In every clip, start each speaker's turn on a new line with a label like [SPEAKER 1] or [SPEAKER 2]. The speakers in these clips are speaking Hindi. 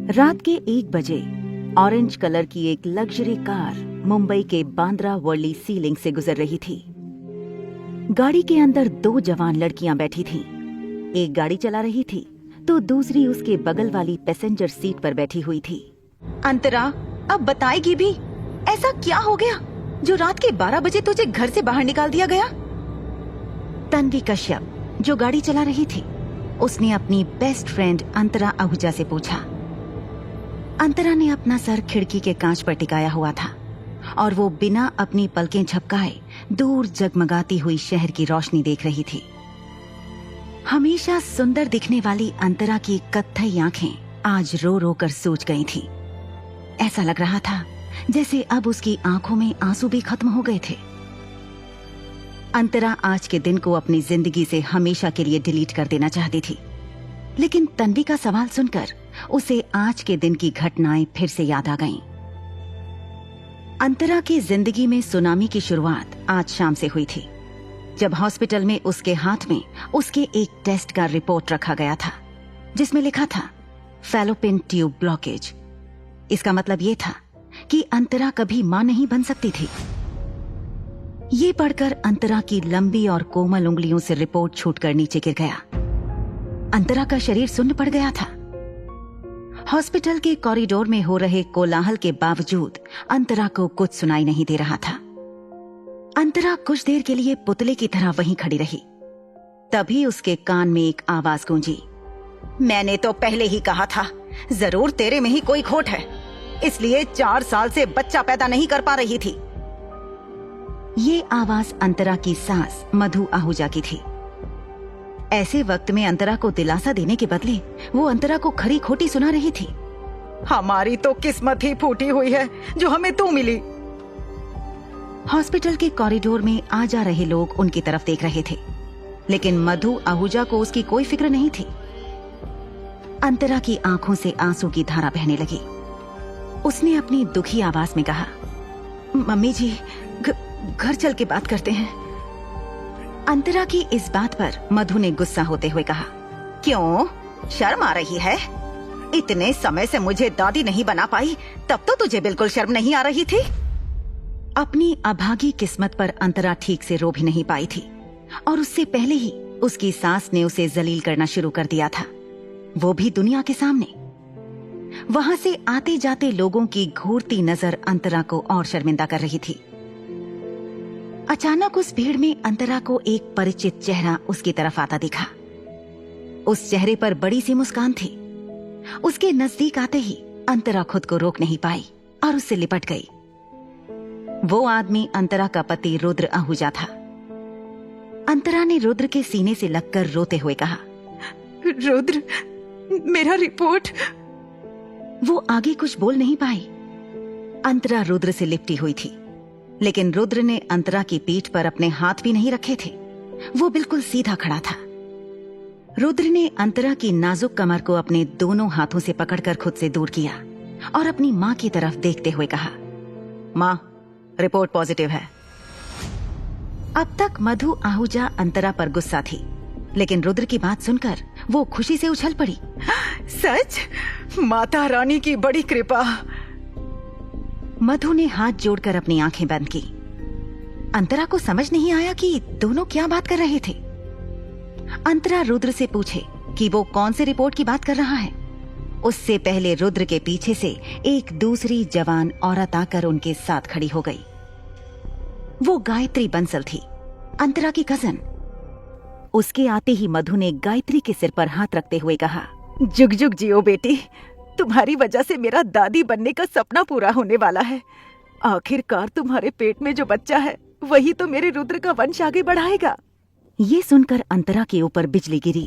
[SPEAKER 1] रात के 1 बजे ऑरेंज कलर की एक लग्जरी कार मुंबई के बांद्रा वर्ली सी लिंक से गुजर रही थी। गाड़ी के अंदर 2 जवान लड़कियां बैठी थीं। एक गाड़ी चला रही थी तो दूसरी उसके बगल वाली पैसेंजर सीट पर बैठी हुई थी।
[SPEAKER 2] अंतरा, अब बताएगी भी, ऐसा क्या हो गया जो रात के 12 बजे तुझे घर से बाहर निकाल दिया गया?
[SPEAKER 1] तन्वी कश्यप, जो गाड़ी चला रही थी, उसने अपनी बेस्ट फ्रेंड अंतरा आहूजा से पूछा। अंतरा ने अपना सर खिड़की के कांच पर टिकाया हुआ था और वो बिना अपनी पलकें झपकाए दूर जगमगाती हुई शहर की रोशनी देख रही थी। हमेशा सुंदर दिखने वाली अंतरा की कत्थई आंखें आज रो रो कर सूज गई थीं। ऐसा लग रहा था जैसे अब उसकी आंखों में आंसू भी खत्म हो गए थे। अंतरा आज के दिन को अपनी जिंदगी से हमेशा के लिए डिलीट कर देना चाहती थी, लेकिन तन्वी का सवाल सुनकर उसे आज के दिन की घटनाएं फिर से याद आ गईं। अंतरा की जिंदगी में सुनामी की शुरुआत आज शाम से हुई थी, जब हॉस्पिटल में उसके हाथ में उसके एक टेस्ट का रिपोर्ट रखा गया था, जिसमें लिखा था फैलोपियन ट्यूब ब्लॉकेज। इसका मतलब ये था कि अंतरा कभी मां नहीं बन सकती थी। ये पढ़कर अंतरा की लंबी और कोमल उंगलियों से रिपोर्ट छूटकर नीचे गिर गया। अंतरा का शरीर सुन्न पड़ गया था। हॉस्पिटल के कॉरिडोर में हो रहे कोलाहल के बावजूद अंतरा को कुछ सुनाई नहीं दे रहा था। अंतरा कुछ देर के लिए पुतले की तरह वहीं खड़ी रही। तभी उसके कान में एक आवाज गूंजी।
[SPEAKER 2] मैंने तो पहले ही कहा था, जरूर तेरे में ही कोई खोट है, इसलिए 4 साल से बच्चा पैदा नहीं कर पा रही थी।
[SPEAKER 1] ये आवाज अंतरा की सास मधु आहूजा की थी। ऐसे वक्त में अंतरा को दिलासा देने के बदले वो अंतरा को खरी खोटी सुना रही थी।
[SPEAKER 2] हमारी तो किस्मत ही फूटी हुई है जो हमें तू मिली।
[SPEAKER 1] हॉस्पिटल के कॉरिडोर में आ जा रहे लोग उनकी तरफ देख रहे थे, लेकिन मधु आहूजा को उसकी कोई फिक्र नहीं थी। अंतरा की आंखों से आंसू की धारा बहने लगी। उसने अपनी दुखी आवाज में कहा, मम्मी जी, घर चल के बात करते हैं। अंतरा की इस बात पर मधु ने गुस्सा होते हुए कहा,
[SPEAKER 2] क्यों, शर्म आ रही है? इतने समय से मुझे दादी नहीं बना पाई, तब तो तुझे बिल्कुल शर्म नहीं आ रही थी।
[SPEAKER 1] अपनी अभागी किस्मत पर अंतरा ठीक से रो भी नहीं पाई थी, और उससे पहले ही उसकी सास ने उसे जलील करना शुरू कर दिया था, वो भी दुनिया के सामने। वहां से आते जाते लोगों की घूरती नजर अंतरा को और शर्मिंदा कर रही थी। अचानक उस भीड़ में अंतरा को एक परिचित चेहरा उसकी तरफ आता दिखा। उस चेहरे पर बड़ी सी मुस्कान थी। उसके नजदीक आते ही अंतरा खुद को रोक नहीं पाई और उससे लिपट गई। वो आदमी अंतरा का पति रुद्र आहूजा था। अंतरा ने रुद्र के सीने से लगकर रोते हुए कहा,
[SPEAKER 2] रुद्र, मेरा रिपोर्ट।
[SPEAKER 1] वो आगे कुछ बोल नहीं पाई। अंतरा रुद्र से लिपटी हुई थी, लेकिन रुद्र ने अंतरा की पीठ पर अपने हाथ भी नहीं रखे थे। वो बिल्कुल सीधा खड़ा था। रुद्र ने अंतरा की नाजुक कमर को अपने दोनों हाथों से पकड़कर खुद से दूर किया और अपनी माँ की तरफ देखते हुए कहा,
[SPEAKER 2] माँ, रिपोर्ट पॉजिटिव है।
[SPEAKER 1] अब तक मधु आहूजा अंतरा पर गुस्सा थी, लेकिन रुद्र की बात सुनकर वो खुशी से उछल पड़ी।
[SPEAKER 2] सच? माता रानी की बड़ी कृपा।
[SPEAKER 1] मधु ने हाथ जोड़कर अपनी आंखें बंद की। अंतरा को समझ नहीं आया कि दोनों क्या बात कर रहे थे। अंतरा रुद्र से पूछे कि वो कौन से रिपोर्ट की बात कर रहा है। उससे पहले रुद्र के पीछे से एक दूसरी जवान औरत आकर उनके साथ खड़ी हो गई। वो गायत्री बंसल थी, अंतरा की कजन। उसके आते ही मधु ने गायत्री के सिर पर हाथ रखते हुए कहा,
[SPEAKER 2] जुग जुग जियो बेटी, तुम्हारी वजह से मेरा दादी बनने का सपना पूरा होने वाला है। आखिरकार तुम्हारे पेट में जो बच्चा है वही तो मेरे रुद्र का वंश आगे बढ़ाएगा।
[SPEAKER 1] ये सुनकर अंतरा के ऊपर बिजली गिरी।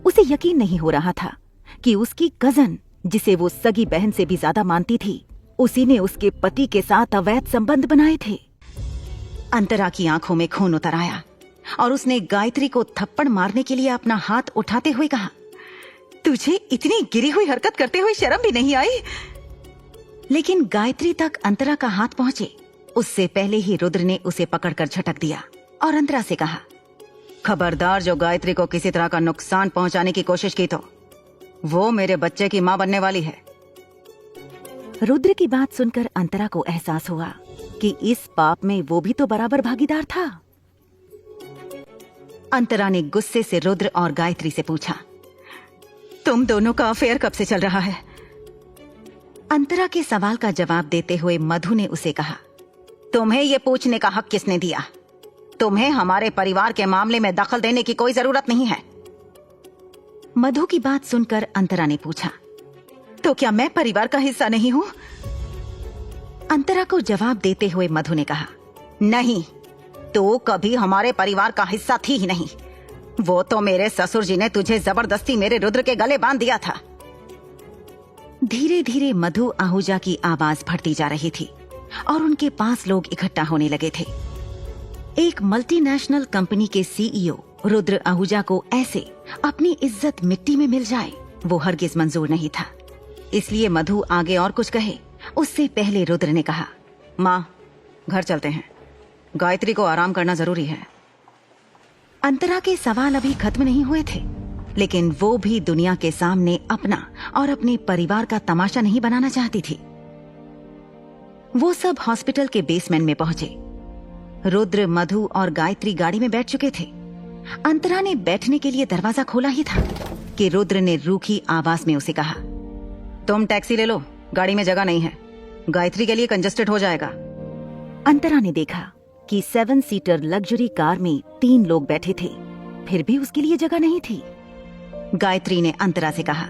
[SPEAKER 1] उसे यकीन नहीं हो रहा था कि उसकी कजन, जिसे वो सगी बहन से भी ज्यादा मानती थी, उसी ने उसके पति के साथ अवैध संबंध बनाए थे। अंतरा की आंखों में खून उतर आया और उसने गायत्री को थप्पड़ मारने के लिए अपना हाथ उठाते हुए कहा,
[SPEAKER 2] तुझे इतनी गिरी हुई हरकत करते हुए शर्म भी नहीं आई?
[SPEAKER 1] लेकिन गायत्री तक अंतरा का हाथ पहुंचे उससे पहले ही रुद्र ने उसे पकड़कर झटक दिया और अंतरा से कहा,
[SPEAKER 2] खबरदार, जो गायत्री को किसी तरह का नुकसान पहुंचाने की कोशिश की तो वो मेरे बच्चे की मां बनने वाली है रुद्र की बात सुनकर अंतरा को एहसास हुआ कि इस पाप में वो भी तो बराबर भागीदार था।
[SPEAKER 1] अंतरा ने गुस्से से रुद्र और गायत्री से पूछा, तुम दोनों का अफेयर कब से चल रहा है? अंतरा के सवाल का जवाब देते हुए मधु ने उसे कहा, तुम्हें ये पूछने का हक किसने दिया? तुम्हें हमारे परिवार के मामले में दखल देने की कोई जरूरत नहीं है। मधु की बात सुनकर अंतरा ने पूछा, तो क्या मैं परिवार का हिस्सा नहीं हूं? अंतरा को जवाब देते हुए मधु ने कहा, नहीं, तो कभी हमारे परिवार का हिस्सा थी ही नहीं। वो तो मेरे ससुर जी ने तुझे जबरदस्ती मेरे रुद्र के गले बांध दिया था। धीरे धीरे मधु आहूजा की आवाज बढ़ती जा रही थी और उनके पास लोग इकट्ठा होने लगे थे। एक मल्टीनेशनल कंपनी के सीईओ रुद्र आहूजा को ऐसे अपनी इज्जत मिट्टी में मिल जाए, वो हरगिज मंजूर नहीं था। इसलिए मधु आगे और कुछ कहे उससे पहले रुद्र ने कहा, माँ, घर चलते हैं, गायत्री को आराम करना जरूरी है। अंतरा के सवाल अभी खत्म नहीं हुए थे, लेकिन वो भी दुनिया के सामने अपना और अपने परिवार का तमाशा नहीं बनाना चाहती थी। वो सब हॉस्पिटल के बेसमेंट में पहुंचे। रुद्र, मधु और गायत्री गाड़ी में बैठ चुके थे। अंतरा ने बैठने के लिए दरवाजा खोला ही था कि रुद्र ने रूखी आवाज में उसे कहा, तुम टैक्सी ले लो, गाड़ी में जगह नहीं है, गायत्री के लिए कंजस्टेड हो जाएगा।
[SPEAKER 2] अंतरा ने देखा कि 7 सीटर लग्जरी कार में 3 लोग बैठे थे, फिर भी उसके लिए जगह नहीं थी।
[SPEAKER 1] गायत्री ने अंतरा से कहा,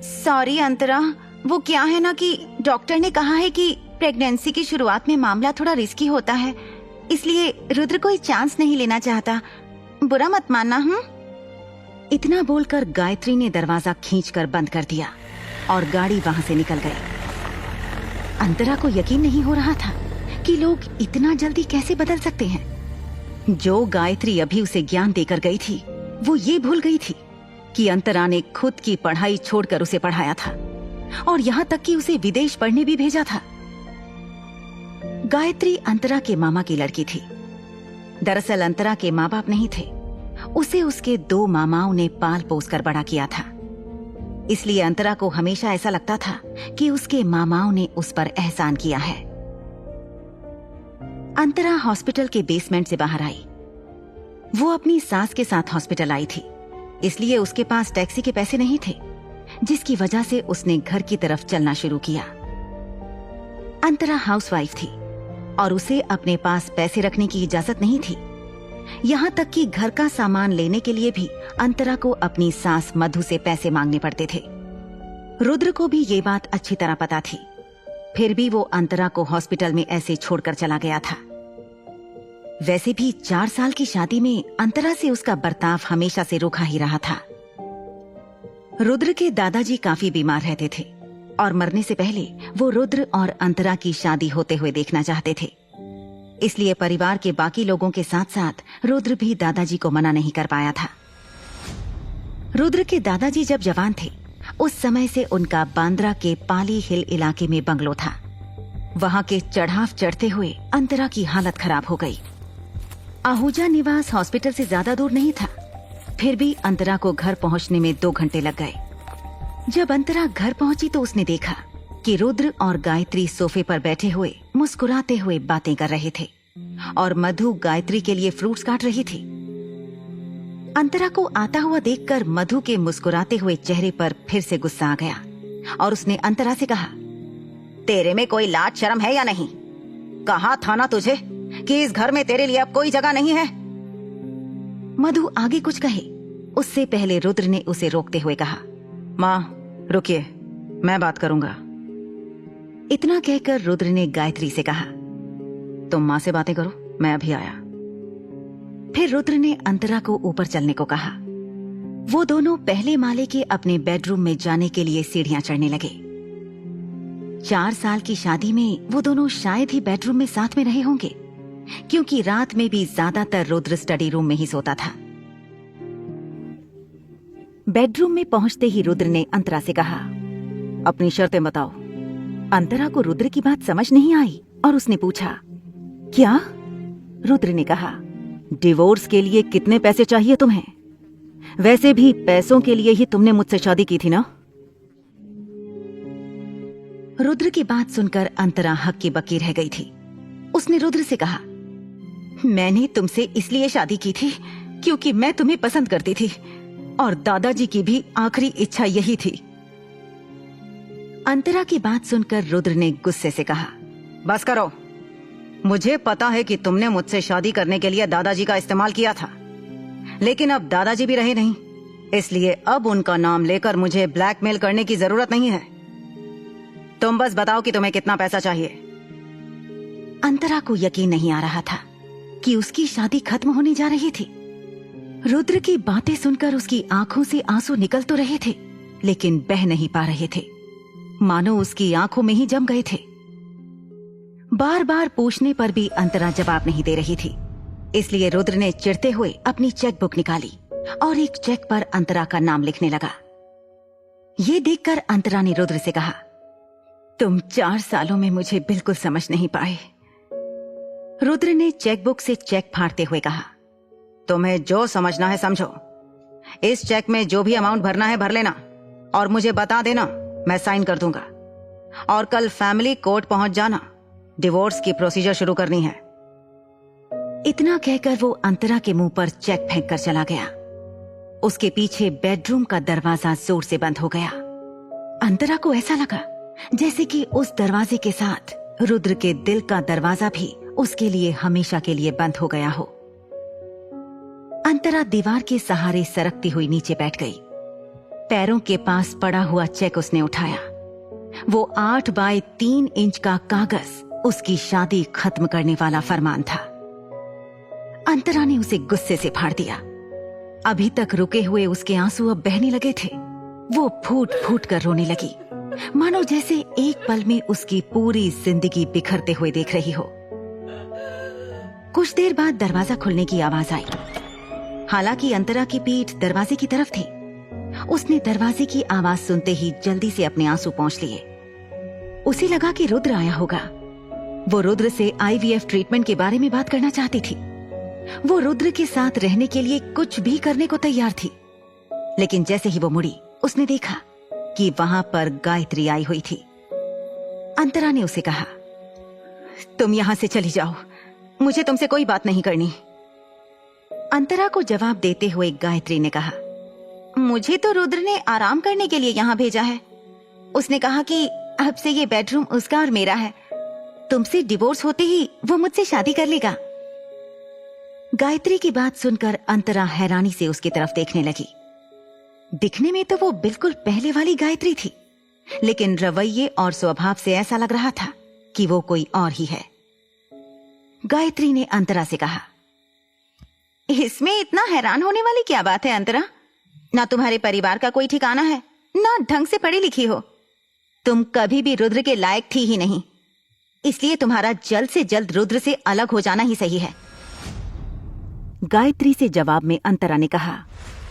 [SPEAKER 1] सॉरी अंतरा, वो क्या है ना कि डॉक्टर ने कहा है कि प्रेगनेंसी की शुरुआत में मामला थोड़ा रिस्की होता है, इसलिए रुद्र कोई चांस नहीं लेना चाहता, बुरा मत मानना। इतना बोलकर गायत्री ने दरवाजा खींचकर बंद कर दिया और गाड़ी वहां से निकल गई। अंतरा को यकीन नहीं हो रहा था कि लोग इतना जल्दी कैसे बदल सकते हैं। जो गायत्री अभी उसे ज्ञान देकर गई थी, वो ये भूल गई थी कि अंतरा ने खुद की पढ़ाई छोड़कर उसे पढ़ाया था और यहाँ तक कि उसे विदेश पढ़ने भी भेजा था। गायत्री अंतरा के मामा की लड़की थी। दरअसल अंतरा के माँ बाप नहीं थे, उसे उसके 2 मामाओं ने पाल पोस कर बड़ा किया था। इसलिए अंतरा को हमेशा ऐसा लगता था कि उसके मामाओं ने उस पर एहसान किया है। अंतरा हॉस्पिटल के बेसमेंट से बाहर आई। वो अपनी सास के साथ हॉस्पिटल आई थी, इसलिए उसके पास टैक्सी के पैसे नहीं थे, जिसकी वजह से उसने घर की तरफ चलना शुरू किया। अंतरा हाउसवाइफ थी और उसे अपने पास पैसे रखने की इजाजत नहीं थी। यहाँ तक कि घर का सामान लेने के लिए भी अंतरा को अपनी सास मधु से पैसे मांगने पड़ते थे। रुद्र को भी ये बात अच्छी तरह पता थी, फिर भी वो अंतरा को हॉस्पिटल में ऐसे छोड़कर चला गया था। वैसे भी 4 साल की शादी में अंतरा से उसका बर्ताव हमेशा से रूखा ही रहा था। रुद्र के दादाजी काफी बीमार रहते थे और मरने से पहले वो रुद्र और अंतरा की शादी होते हुए देखना चाहते थे। इसलिए परिवार के बाकी लोगों के साथ साथ रुद्र भी दादाजी को मना नहीं कर पाया था। रुद्र के दादाजी जब जवान थे, उस समय से उनका बांद्रा के पाली हिल इलाके में बंगलो था। वहां के चढ़ाव चढ़ते हुए अंतरा की हालत खराब हो गई। आहूजा निवास हॉस्पिटल से ज्यादा दूर नहीं था, फिर भी अंतरा को घर पहुंचने में 2 घंटे लग गए। जब अंतरा घर पहुंची तो उसने देखा कि रुद्र और गायत्री सोफे पर बैठे हुए मुस्कुराते हुए बातें कर रहे थे और मधु गायत्री के लिए फ्रूट्स काट रही थी। अंतरा को आता हुआ देखकर मधु के मुस्कुराते हुए चेहरे पर फिर से गुस्सा आ गया और उसने अंतरा से कहा, तेरे में कोई लाज शर्म है या नहीं? कहा था ना तुझे कि इस घर में तेरे लिए अब कोई जगह नहीं है। मधु आगे कुछ कहे उससे पहले रुद्र ने उसे रोकते हुए कहा, माँ रुकिए, मैं बात करूंगा। इतना कहकर रुद्र ने गायत्री से कहा, तुम माँ से बातें करो, मैं अभी आया। फिर रुद्र ने अंतरा को ऊपर चलने को कहा। वो दोनों पहले माले के अपने बेडरूम में जाने के लिए सीढ़ियां चढ़ने लगे। 4 साल की शादी में वो दोनों शायद ही बेडरूम में साथ में रहे होंगे, क्योंकि रात में भी ज्यादातर रुद्र स्टडी रूम में ही सोता था। बेडरूम में पहुंचते ही रुद्र ने अंतरा से कहा, अपनी शर्तें बताओ। अंतरा को रुद्र की बात समझ नहीं आई और उसने पूछा, क्या? रुद्र ने कहा, डिवोर्स के लिए कितने पैसे चाहिए तुम्हें? वैसे भी पैसों के लिए ही तुमने मुझसे शादी की थी ना? रुद्र की बात सुनकर अंतरा हक्की बक्की रह गई थी। उसने रुद्र से कहा, मैंने तुमसे इसलिए शादी की थी क्योंकि मैं तुम्हें पसंद करती थी और दादाजी की भी आखिरी इच्छा यही थी। अंतरा की बात सुनकर रुद्र ने गुस्से से कहा, बस करो। मुझे पता है कि तुमने मुझसे शादी करने के लिए दादाजी का इस्तेमाल किया था, लेकिन अब दादाजी भी रहे नहीं, इसलिए अब उनका नाम लेकर मुझे ब्लैकमेल करने की जरूरत नहीं है। तुम बस बताओ कि तुम्हें कितना पैसा चाहिए। अंतरा को यकीन नहीं आ रहा था कि उसकी शादी खत्म होने जा रही थी। रुद्र की बातें सुनकर उसकी आंखों से आंसू निकल तो रहे थे, लेकिन बह नहीं पा रहे थे, मानो उसकी आंखों में ही जम गए थे। बार बार पूछने पर भी अंतरा जवाब नहीं दे रही थी, इसलिए रुद्र ने चिढ़ते हुए अपनी चेकबुक निकाली और एक चेक पर अंतरा का नाम लिखने लगा। ये देखकर अंतरा ने रुद्र से कहा, तुम 4 सालों में मुझे बिल्कुल समझ नहीं पाए। रुद्र ने चेकबुक से चेक फाड़ते हुए कहा, तुम्हें जो समझना है समझो। इस चेक में जो भी अमाउंट भरना है भर लेना और मुझे बता देना, मैं साइन कर दूंगा। और कल फैमिली कोर्ट पहुंच जाना, डिवोर्स की प्रोसीजर शुरू करनी है। इतना कहकर वो अंतरा के मुंह पर चेक फेंक कर चला गया। उसके पीछे बेडरूम का दरवाजा जोर से बंद हो गया। अंतरा को ऐसा लगा जैसे कि उस दरवाजे के साथ रुद्र के दिल का दरवाजा भी उसके लिए हमेशा के लिए बंद हो गया हो। अंतरा दीवार के सहारे सरकती हुई नीचे बैठ गई। पैरों के पास पड़ा हुआ चेक उसने उठाया। वो 8 बाय 3 इंच का कागज उसकी शादी खत्म करने वाला फरमान था। अंतरा ने उसे गुस्से से फाड़ दिया। अभी तक रुके हुए उसके आंसू अब बहने लगे थे। वो फूट फूट कर रोने लगी, मानो जैसे एक पल में उसकी पूरी जिंदगी बिखरते हुए देख रही हो। कुछ देर बाद दरवाजा खुलने की आवाज आई। हालांकि अंतरा की पीठ दरवाजे की तरफ थी। उसने दरवाजे की आवाज सुनते ही जल्दी से अपने आंसू पोंछ लिए। उसे लगा कि रुद्र आया होगा। वो रुद्र से IVF ट्रीटमेंट के बारे में बात करना चाहती थी। वो रुद्र के साथ रहने के लिए कुछ भी करने को तैयार थी। लेकिन जैसे ही वो मुड़ी, उसने देखा कि वहां पर गायत्री आई हुई थी। अंतरा ने उसे कहा, तुम यहां से चली जाओ, मुझे तुमसे कोई बात नहीं करनी। अंतरा को जवाब देते हुए गायत्री ने कहा, मुझे तो रुद्र ने आराम करने के लिए यहाँ भेजा है। उसने कहा कि अब से ये बेडरूम उसका और मेरा है। तुमसे डिवोर्स होते ही वो मुझसे शादी कर लेगा। गायत्री की बात सुनकर अंतरा हैरानी से उसकी तरफ देखने लगी। दिखने में तो वो बिल्कुल पहले वाली गायत्री थी, लेकिन रवैये और स्वभाव से ऐसा लग रहा था कि वो कोई और ही है। गायत्री ने अंतरा से कहा, इसमें इतना हैरान होने वाली क्या बात है अंतरा? ना तुम्हारे परिवार का कोई ठिकाना है, ना ढंग से पढ़ी लिखी हो। तुम कभी भी रुद्र के लायक थी ही नहीं, इसलिए तुम्हारा जल्द से जल्द रुद्र से अलग हो जाना ही सही है। गायत्री से जवाब में अंतरा ने कहा,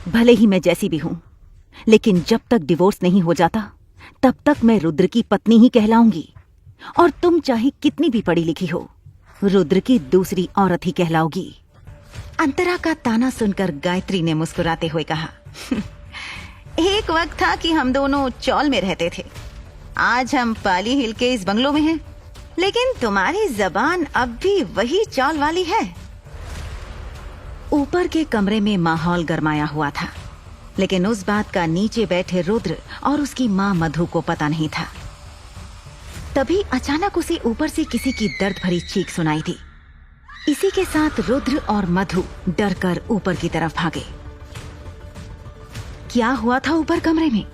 [SPEAKER 1] भले ही मैं जैसी भी हूं, लेकिन जब तक डिवोर्स नहीं हो जाता तब तक मैं रुद्र की पत्नी ही कहलाऊंगी, और तुम चाहे कितनी भी पढ़ी लिखी हो, रुद्र की दूसरी औरत ही कहलाओगी। अंतरा का ताना सुनकर गायत्री ने मुस्कुराते हुए कहा, एक वक्त था कि हम दोनों चौल में रहते थे। आज हम पाली हिल के इस बंगलों में हैं, लेकिन तुम्हारी जबान अब भी वही चौल वाली है। ऊपर के कमरे में माहौल गरमाया हुआ था, लेकिन उस बात का नीचे बैठे रुद्र और उसकी माँ मधु को पता नहीं था। तभी अचानक उसे ऊपर से किसी की दर्द भरी चीख सुनाई दी। इसी के साथ रुद्र और मधु डरकर ऊपर की तरफ भागे। क्या हुआ था ऊपर कमरे में?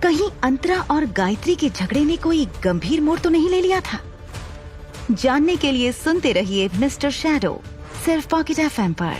[SPEAKER 1] कहीं अंतरा और गायत्री के झगड़े ने कोई गंभीर मोड़ तो नहीं ले लिया था? जानने के लिए सुनते रहिए मिस्टर शैडो, सिर्फ पॉकेट FM पर।